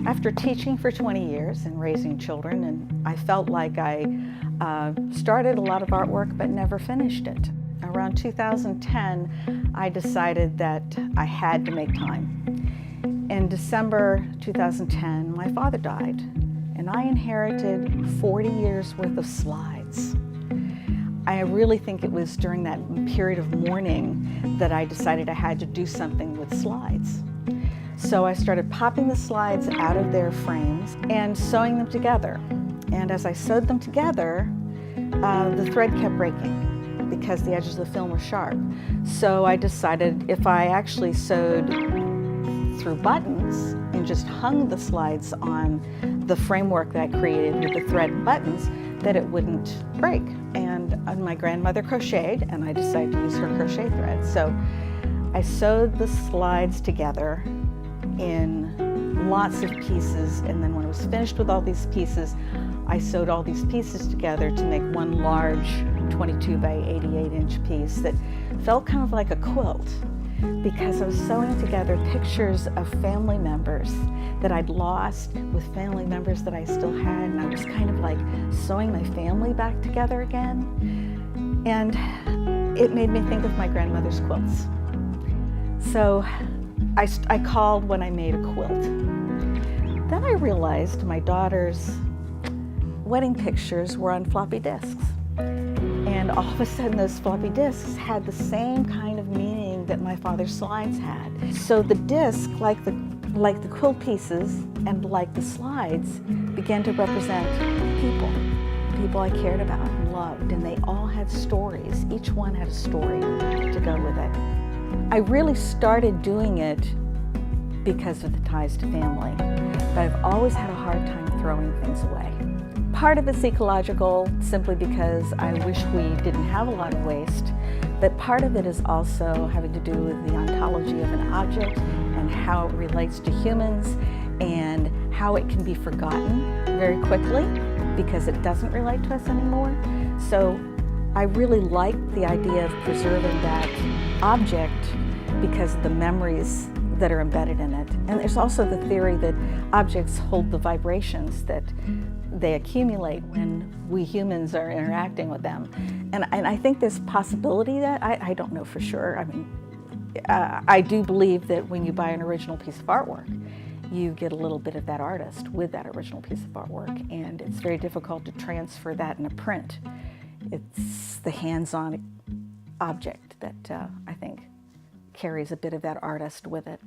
After teaching for 20 years and raising children, and I felt like I started a lot of artwork but never finished it. Around 2010, I decided that I had to make time. In December 2010, my father died, and I inherited 40 years worth of slides. I really think it was during that period of mourning that I decided I had to do something with slides. So I started popping the slides out of their frames and sewing them together. And as I sewed them together, the thread kept breaking because the edges of the film were sharp. So I decided if I actually sewed through buttons and just hung the slides on the framework that I created with the thread and buttons, that it wouldn't break. And my grandmother crocheted, and I decided to use her crochet thread. So I sewed the slides together in lots of pieces, and then when I was finished with all these pieces, I sewed all these pieces together to make one large 22 by 88 inch piece that felt kind of like a quilt, because I was sewing together pictures of family members that I'd lost with family members that I still had, and I was kind of like sewing my family back together again. And it made me think of my grandmother's quilts. So I called when I made a quilt. Then I realized my daughter's wedding pictures were on floppy disks. And all of a sudden those floppy disks had the same kind of meaning that my father's slides had. So the disc, like the quilt pieces and like the slides, began to represent people I cared about and loved, and they all had stories. Each one had a story to go with it. I really started doing it because of the ties to family, but I've always had a hard time throwing things away. Part of it's ecological, simply because I wish we didn't have a lot of waste, but part of it is also having to do with the ontology of an object and how it relates to humans and how it can be forgotten very quickly because it doesn't relate to us anymore. So I really like the idea of preserving that object because of the memories that are embedded in it. And there's also the theory that objects hold the vibrations that they accumulate when we humans are interacting with them. And I think there's possibility that, I don't know for sure. I mean, I do believe that when you buy an original piece of artwork, you get a little bit of that artist with that original piece of artwork, and it's very difficult to transfer that in a print. It's the hands-on object that I think carries a bit of that artist with it.